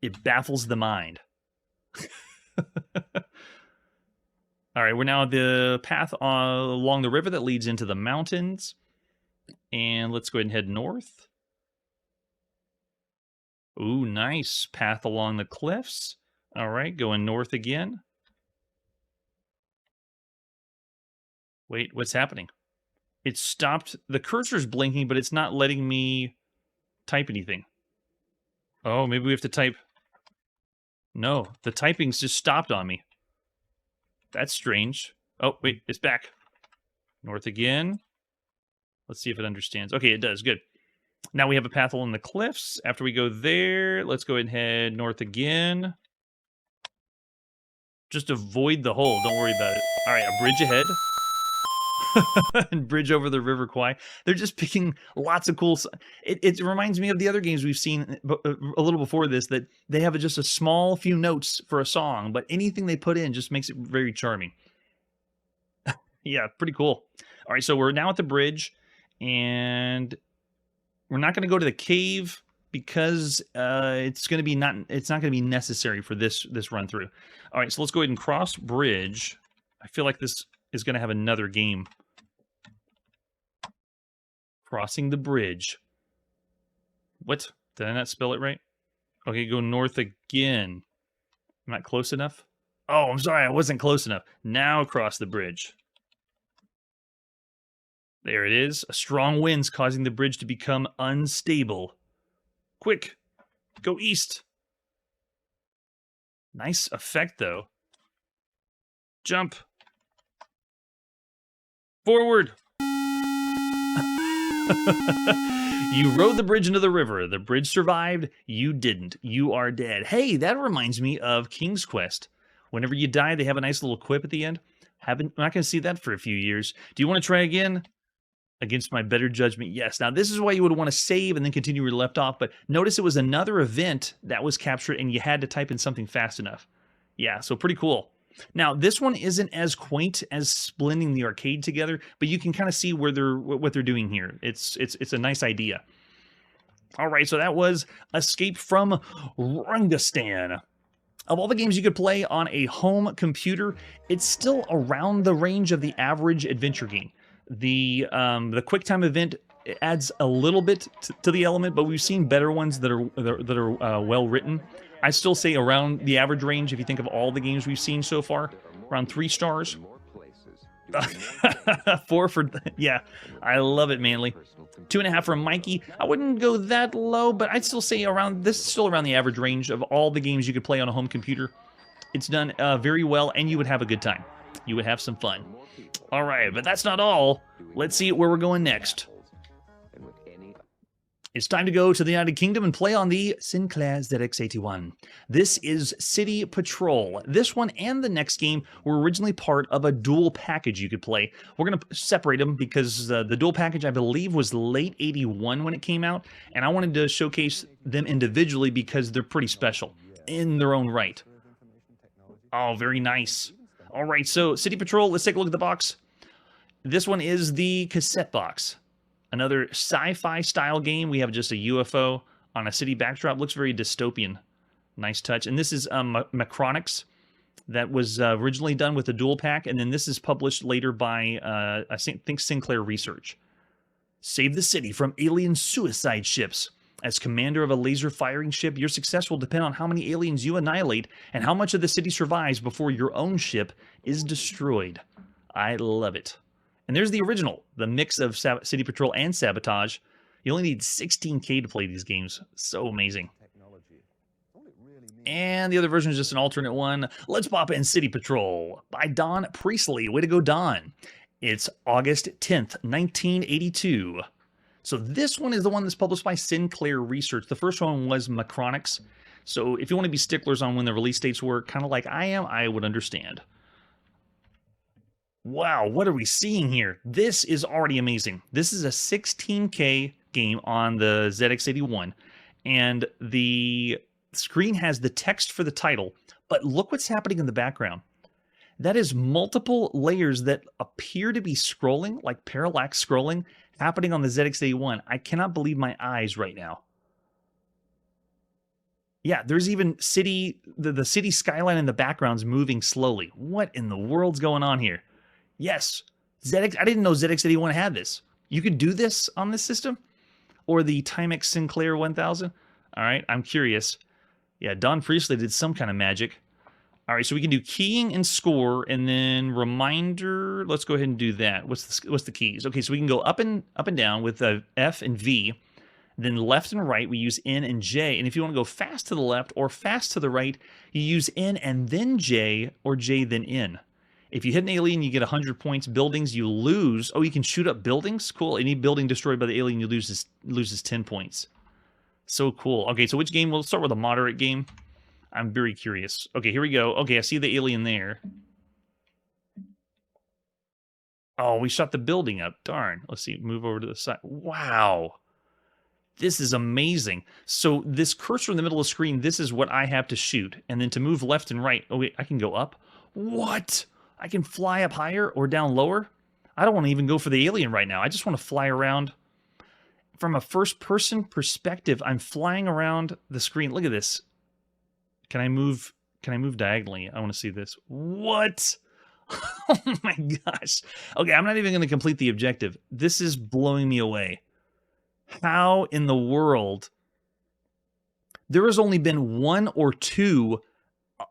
It baffles the mind. All right, we're now at the path along the river that leads into the mountains. And let's go ahead and head north. Ooh, nice. Path along the cliffs. All right, going north again. Wait, what's happening? It stopped. The cursor's blinking, but it's not letting me type anything. Oh, maybe we have to type. No, the typing's just stopped on me. That's strange. Oh, wait, it's back. North again. Let's see if it understands. Okay, it does. Good. Now we have a path along the cliffs. After we go there, let's go ahead and head north again. Just avoid the hole. Don't worry about it. All right, a bridge ahead. And bridge over the River Kwai. They're just picking lots of cool... It reminds me of the other games we've seen a little before this, that they have just a small few notes for a song, but anything they put in just makes it very charming. Yeah, pretty cool. All right, so we're now at the bridge, and we're not going to go to the cave because it's not going to be necessary for this run through. All right, so let's go ahead and cross bridge. I feel like this is going to have another game. Crossing the bridge. What? Did I not spell it right? Okay, go north again. Am I not close enough? Oh, I'm sorry, I wasn't close enough. Now cross the bridge. There it is. A strong wind's causing the bridge to become unstable. Quick, go east. Nice effect, though. Jump. Forward. You rode the bridge into the river. The bridge survived. You didn't. You are dead. Hey, that reminds me of King's Quest. Whenever you die, they have a nice little quip at the end. I'm not going to see that for a few years. Do you want to try again? Against my better judgment, yes. Now, this is why you would want to save and then continue where you left off, but notice it was another event that was captured and you had to type in something fast enough. Yeah, so pretty cool. Now, this one isn't as quaint as blending the arcade together, but you can kind of see where what they're doing here. It's a nice idea. All right, so that was Escape from Rungistan. Of all the games you could play on a home computer, it's still around the range of the average adventure game. The QuickTime event adds a little bit to the element, but we've seen better ones that are well written. I still say around the average range if you think of all the games we've seen so far, around 3 stars. 4 for, yeah, I love it, Manly. 2.5 from Mikey. I wouldn't go that low, but I'd still say this is still around the average range of all the games you could play on a home computer. It's done very well, and you would have a good time. You would have some fun. All right, but that's not all. Let's see where we're going next. It's time to go to the United Kingdom and play on the Sinclair ZX81. This is City Patrol. This one and the next game were originally part of a dual package you could play. We're going to separate them because the dual package, I believe, was late 81 when it came out, and I wanted to showcase them individually because they're pretty special in their own right. Oh, very nice. All right, so City Patrol, let's take a look at the box. This one is the cassette box. Another sci-fi style game. We have just a UFO on a city backdrop. Looks very dystopian. Nice touch. And this is Macronix. That was originally done with a dual pack, and then this is published later by, I think, Sinclair Research. Save the city from alien suicide ships. As commander of a laser-firing ship, your success will depend on how many aliens you annihilate and how much of the city survives before your own ship is destroyed. I love it. And there's the original, the mix of City Patrol and Sabotage. You only need 16K to play these games. So amazing. And the other version is just an alternate one. Let's pop in City Patrol by Don Priestley. Way to go, Don. It's August 10th, 1982. So this one is the one that's published by Sinclair Research. The first one was Macronix. So if you want to be sticklers on when the release dates were, kind of like I am, I would understand. Wow, what are we seeing here? This is already amazing. This is a 16K game on the ZX81, and the screen has the text for the title, but look what's happening in the background. That is multiple layers that appear to be scrolling, like parallax scrolling, happening on the ZX81. I cannot believe my eyes right now. Yeah, there's even the city skyline in the background's moving slowly. What in the world's going on here? Yes, I didn't know ZX81 had this. You could do this on this system? Or the Timex Sinclair 1000? All right, I'm curious. Yeah, Don Priestley did some kind of magic. All right, so we can do keying and score, and then reminder. Let's go ahead and do that. What's the keys? Okay, so we can go up and down with F and V. Then left and right, we use N and J. And if you want to go fast to the left or fast to the right, you use N and then J, or J then N. If you hit an alien, you get 100 points. Buildings, you lose. Oh, you can shoot up buildings? Cool. Any building destroyed by the alien, you loses 10 points. So cool. Okay, so which game? We'll start with a moderate game. I'm very curious. Okay, here we go. Okay, I see the alien there. Oh, we shot the building up. Darn. Let's see. Move over to the side. Wow. This is amazing. So this cursor in the middle of the screen, this is what I have to shoot. And then to move left and right. Oh, wait, I can go up. What? I can fly up higher or down lower? I don't want to even go for the alien right now. I just want to fly around. From a first-person perspective, I'm flying around the screen. Look at this. Can I move diagonally? I want to see this. What? Oh my gosh. Okay, I'm not even going to complete the objective. This is blowing me away. How in the world? There has only been one or two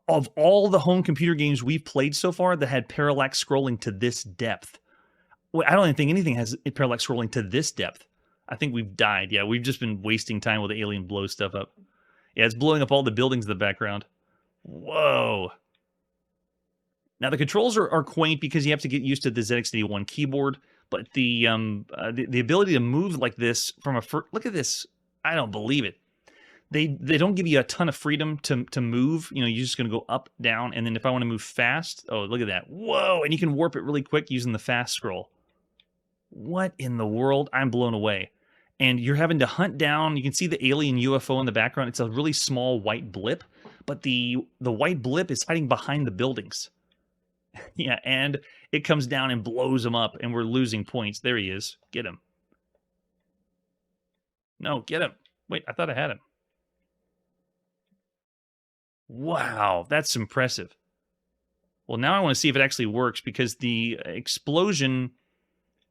of all the home computer games we've played so far that had parallax scrolling to this depth. Well, I don't even think anything has parallax scrolling to this depth. I think we've died. Yeah, we've just been wasting time while the alien blows stuff up. Yeah, it's blowing up all the buildings in the background. Whoa. Now, the controls are quaint because you have to get used to the ZX81 keyboard, but the ability to move like this from look at this. I don't believe it. They don't give you a ton of freedom to move. You know, you're just going to go up, down, and then if I want to move fast, oh, look at that. Whoa, and you can warp it really quick using the fast scroll. What in the world? I'm blown away. And you're having to hunt down, you can see the alien UFO in the background. It's a really small white blip, but the white blip is hiding behind the buildings. Yeah, and it comes down and blows them up, and we're losing points. There he is. Get him. No, get him. Wait, I thought I had him. Wow, that's impressive. Well, now I want to see if it actually works, because the explosion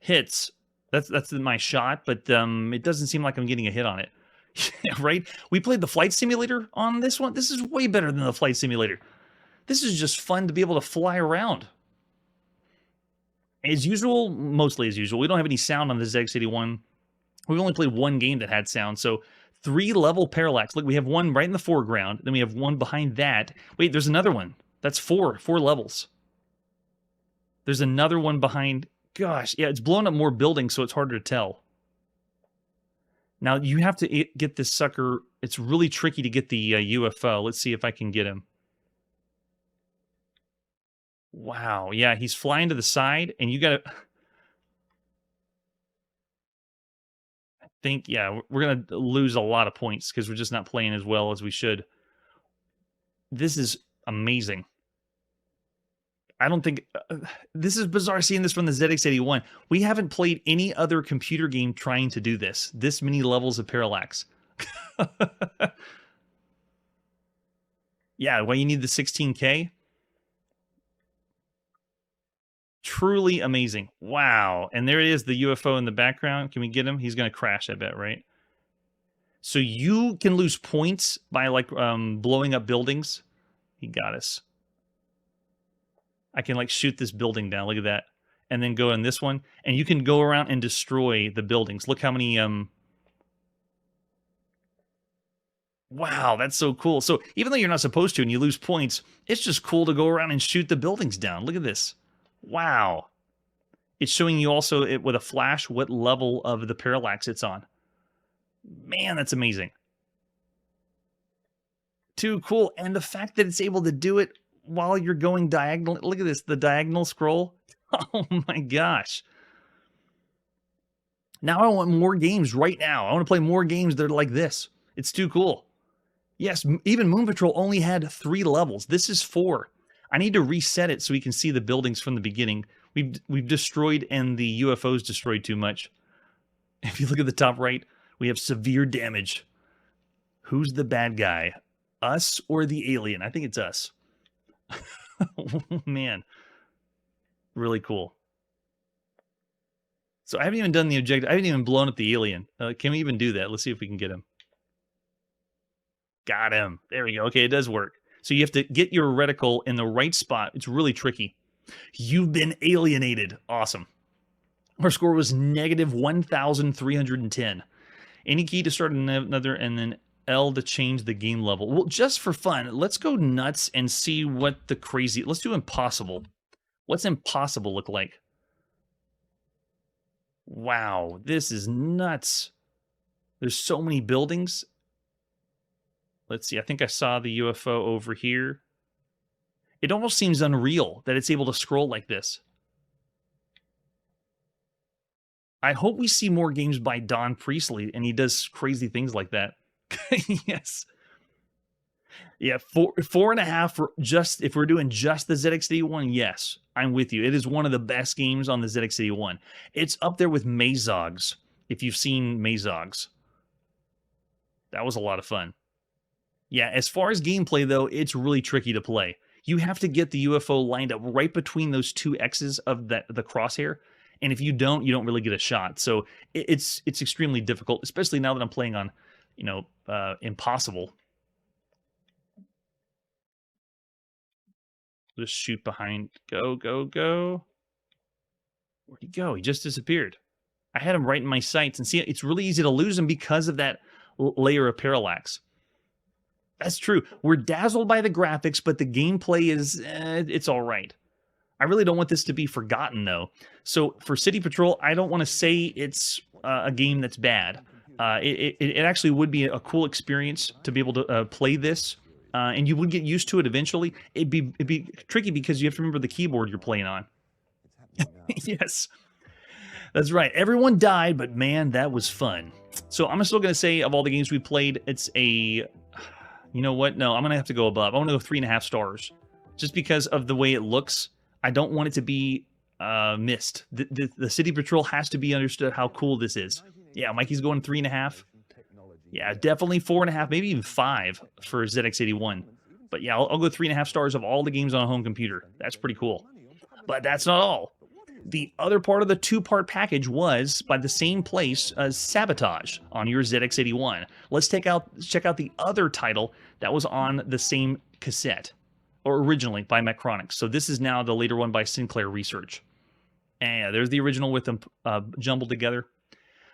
hits. That's my shot, but it doesn't seem like I'm getting a hit on it. Right? We played the flight simulator on this one. This is way better than the flight simulator. This is just fun to be able to fly around. As usual, mostly as usual, we don't have any sound on the ZX81. We've only played one game that had sound, so 3-level parallax. Look, we have one right in the foreground, then we have one behind that. Wait, there's another one. That's four levels. There's another one behind. Gosh, yeah, it's blowing up more buildings, so it's harder to tell. Now, you have to get this sucker. It's really tricky to get the UFO. Let's see if I can get him. Wow, yeah, he's flying to the side, and you got to... I think, yeah, we're going to lose a lot of points because we're just not playing as well as we should. This is amazing. I don't think... this is bizarre seeing this from the ZX81. We haven't played any other computer game trying to do this many levels of parallax. Yeah, well, you need the 16K. Truly amazing. Wow. And there it is, the UFO in the background. Can we get him? He's going to crash, I bet, right? So you can lose points by, like, blowing up buildings. He got us. I can, like, shoot this building down. Look at that. And then go in this one. And you can go around and destroy the buildings. Look how many... Wow, that's so cool. So even though you're not supposed to and you lose points, it's just cool to go around and shoot the buildings down. Look at this. Wow. It's showing you also with a flash what level of the parallax it's on. Man, that's amazing. Too cool. And the fact that it's able to do it while you're going diagonal. Look at this, the diagonal scroll. Oh my gosh. Now I want more games right now. I want to play more games that are like this. It's too cool. Yes, even Moon Patrol only had 3 levels. This is 4. I need to reset it so we can see the buildings from the beginning. We've destroyed, and the UFO's destroyed too much. If you look at the top right, we have severe damage. Who's the bad guy? Us or the alien? I think it's us. Oh, man. Really cool. So I haven't even done the objective. I haven't even blown up the alien. Can we even do that? Let's see if we can get him. Got him. There we go. Okay, it does work. So you have to get your reticle in the right spot. It's really tricky. You've been alienated. Awesome. Our score was negative 1,310. Any key to start another, and then L to change the game level. Well, just for fun, let's go nuts and see what the crazy... Let's do impossible. What's impossible look like? Wow, this is nuts. There's so many buildings. Let's see, I think I saw the UFO over here. It almost seems unreal that it's able to scroll like this. I hope we see more games by Don Priestley, and he does crazy things like that. Yes. Yeah, 4.5 for just, if we're doing just the ZX81, yes, I'm with you. It is one of the best games on the ZX81. It's up there with Mazogs, if you've seen Mazogs. That was a lot of fun. Yeah, as far as gameplay, though, it's really tricky to play. You have to get the UFO lined up right between those 2 X's of the crosshair, and if you don't really get a shot. So it's extremely difficult, especially now that I'm playing on, impossible. Just shoot behind. Go, go, go. Where'd he go? He just disappeared. I had him right in my sights, and see, it's really easy to lose him because of that layer of parallax. That's true. We're dazzled by the graphics, but the gameplay is, it's all right. I really don't want this to be forgotten, though. So for City Patrol, I don't want to say it's a game that's bad. It actually would be a cool experience to be able to play this, and you would get used to it eventually. It'd be tricky because you have to remember the keyboard you're playing on. Yes. That's right. Everyone died, but man, that was fun. So I'm still going to say, of all the games we played, it's a... You know what? No, I'm going to have to go above. I want to go 3.5 stars. Just because of the way it looks. I don't want it to be missed. The City Patrol has to be understood how cool this is. Yeah, Mikey's going 3.5. Yeah, definitely 4.5, maybe even 5 for ZX81. But yeah, I'll go 3.5 stars of all the games on a home computer. That's pretty cool. But that's not all. The other part of the 2-part package was by the same place as Sabotage on your ZX81. Let's check out the other title that was on the same cassette, or originally by Mechronics. So this is now the later one by Sinclair Research. And there's the original with them jumbled together.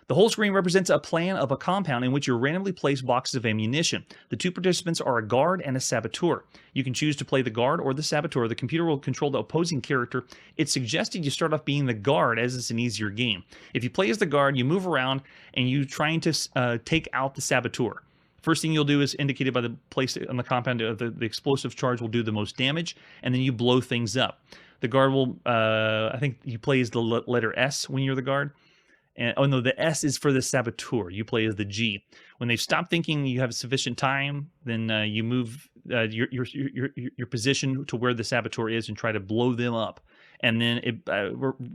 The whole screen represents a plan of a compound in which you randomly place boxes of ammunition. The two participants are a guard and a saboteur. You can choose to play the guard or the saboteur. The computer will control the opposing character. It's suggested you start off being the guard, as it's an easier game. If you play as the guard, you move around and you trying to take out the saboteur. First thing you'll do is indicated by the place on the compound, the explosive charge will do the most damage, and then you blow things up. The guard will, I think you play as the letter S when you're the guard. And, oh no, the S is for the saboteur. You play as the G. When they've stopped thinking you have sufficient time, then you move your position to where the saboteur is and try to blow them up. And then it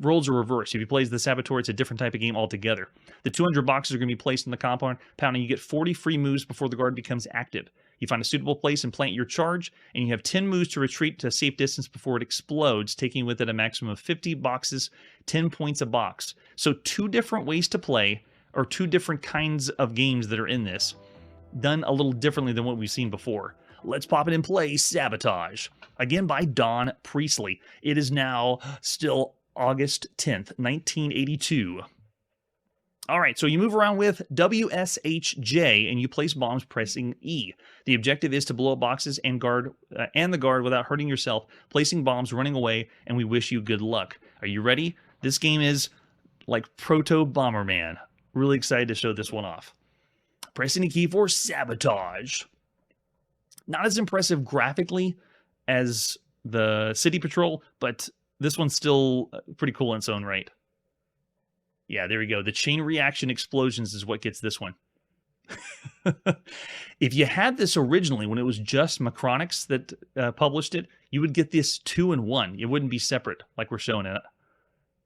roles are reversed. If you play as the saboteur, it's a different type of game altogether. The 200 boxes are going to be placed in the compound, and you get 40 free moves before the guard becomes active. You find a suitable place and plant your charge, and you have 10 moves to retreat to a safe distance before it explodes, taking with it a maximum of 50 boxes, 10 points a box. So 2 different ways to play, or 2 different kinds of games that are in this, done a little differently than what we've seen before. Let's pop it in play. Sabotage. Again by Don Priestley. It is now still August 10th, 1982. All right, so you move around with WSHJ and you place bombs pressing E. The objective is to blow up boxes and the guard without hurting yourself, placing bombs, running away, and we wish you good luck. Are you ready? This game is like Proto Bomberman. Really excited to show this one off. Press any key for Sabotage. Not as impressive graphically as the City Patrol, but this one's still pretty cool in its own right. Yeah, there we go. The chain reaction explosions is what gets this one. If you had this originally, when it was just Macronix that published it, you would get this 2-in-1. It wouldn't be separate like we're showing it.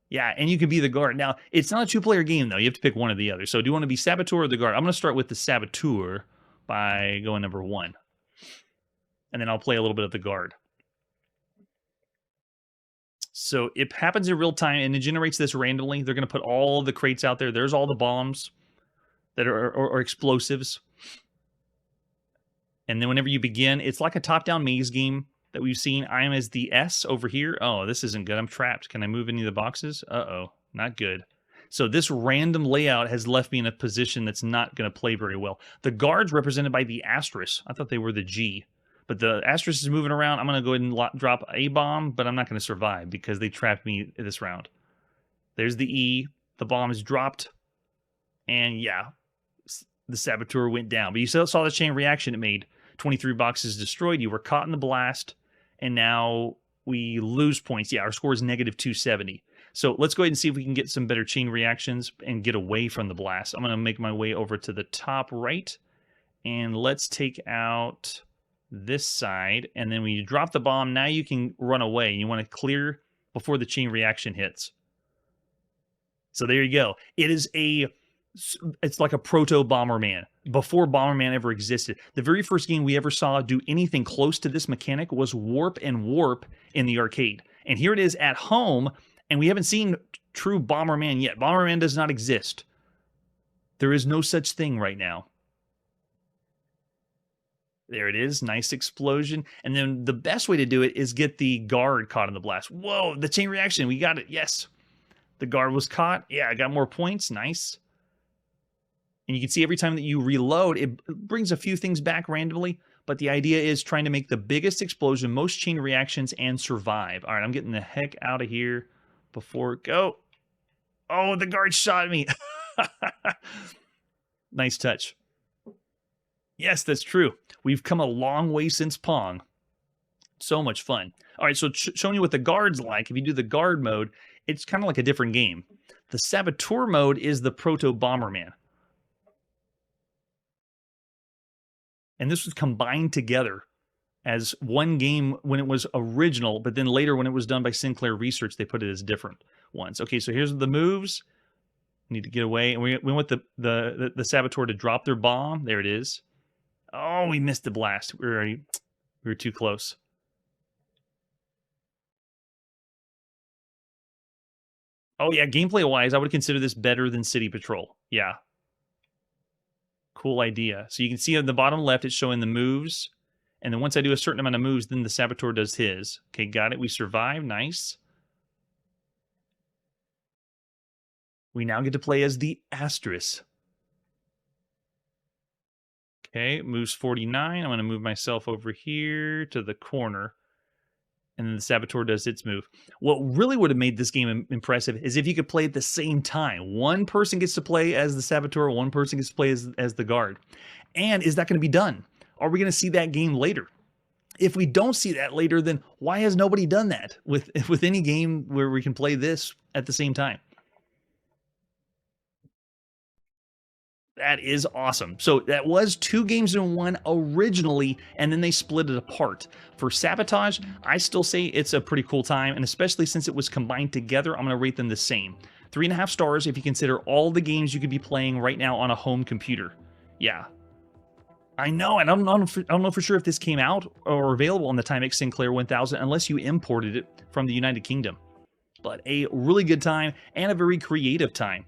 Yeah, and you could be the guard. Now, it's not a 2-player game, though. You have to pick one or the other. So do you want to be Saboteur or the guard? I'm going to start with the Saboteur by going number 1. And then I'll play a little bit of the guard. So it happens in real time, and it generates this randomly. They're going to put all the crates out there. There's all the bombs that are explosives. And then whenever you begin, it's like a top-down maze game that we've seen. I am as the S over here. Oh, this isn't good. I'm trapped. Can I move any of the boxes? Uh-oh, not good. So this random layout has left me in a position that's not going to play very well. The guard's represented by the asterisk. I thought they were the G. But the asterisk is moving around. I'm going to go ahead and drop a bomb, but I'm not going to survive because they trapped me this round. There's the E. The bomb is dropped. And yeah, the Saboteur went down. But you saw the chain reaction it made. 23 boxes destroyed. You were caught in the blast. And now we lose points. Yeah, our score is negative 270. So let's go ahead and see if we can get some better chain reactions and get away from the blast. I'm going to make my way over to the top right. And let's take out this side, and then when you drop the bomb, now you can run away. You want to clear before the chain reaction hits. So there you go. It's like a proto Bomberman before Bomberman ever existed. The very first game we ever saw do anything close to this mechanic was Warp and Warp in the arcade. And here it is at home, and we haven't seen true Bomberman yet. Bomberman does not exist. There is no such thing right now. There it is. Nice explosion. And then the best way to do it is get the guard caught in the blast. Whoa, the chain reaction. We got it. Yes. The guard was caught. Yeah, I got more points. Nice. And you can see every time that you reload, it brings a few things back randomly. But the idea is trying to make the biggest explosion, most chain reactions, and survive. All right, I'm getting the heck out of here before go. Oh, the guard shot me. Nice touch. Yes, that's true. We've come a long way since Pong. So much fun. All right, so showing you what the guard's like. If you do the guard mode, it's kind of like a different game. The Saboteur mode is the Proto Bomberman. And this was combined together as one game when it was original, but then later when it was done by Sinclair Research, they put it as different ones. Okay, so here's the moves. Need to get away. And we want the Saboteur to drop their bomb. There it is. Oh, we missed the blast. We were too close. Oh, yeah, gameplay-wise, I would consider this better than City Patrol. Yeah. Cool idea. So you can see on the bottom left, it's showing the moves. And then once I do a certain amount of moves, then the Saboteur does his. Okay, got it. We survive. Nice. We now get to play as the Asterisk. Okay, moves 49. I'm going to move myself over here to the corner. And then the Saboteur does its move. What really would have made this game impressive is if you could play at the same time. One person gets to play as the Saboteur, one person gets to play as the guard. And is that going to be done? Are we going to see that game later? If we don't see that later, then why has nobody done that with any game where we can play this at the same time? That is awesome. So that was 2 games in 1 originally, and then they split it apart. For Sabotage, I still say it's a pretty cool time, and especially since it was combined together, I'm going to rate them the same. 3.5 stars if you consider all the games you could be playing right now on a home computer. Yeah. I know, and I don't know for sure if this came out or available on the Timex Sinclair 1000 unless you imported it from the United Kingdom. But a really good time and a very creative time.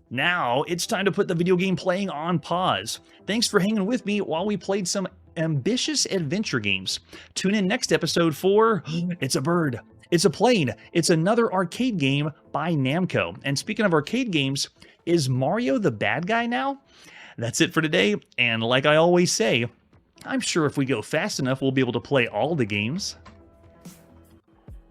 Now, it's time to put the video game playing on pause. Thanks for hanging with me while we played some ambitious adventure games. Tune in next episode for It's a Bird, It's a Plane, It's another arcade game by Namco. And speaking of arcade games, is Mario the bad guy now? That's it for today, and like I always say, I'm sure if we go fast enough, we'll be able to play all the games.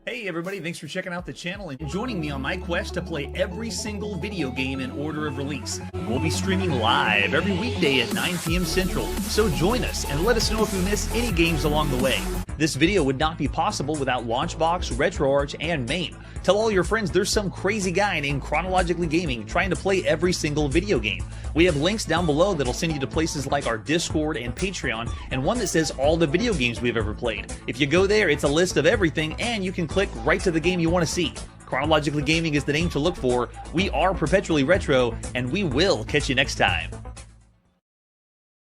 Hey everybody, thanks for checking out the channel and joining me on my quest to play every single video game in order of release. We'll be streaming live every weekday at 9 p.m. Central, so join us and let us know if we miss any games along the way. This video would not be possible without Launchbox, RetroArch, and MAME. Tell all your friends there's some crazy guy named Chronologically Gaming trying to play every single video game. We have links down below that'll send you to places like our Discord and Patreon, and one that says all the video games we've ever played. If you go there, it's a list of everything, and you can click right to the game you want to see. Chronologically Gaming is the name to look for. We are perpetually retro, and we will catch you next time.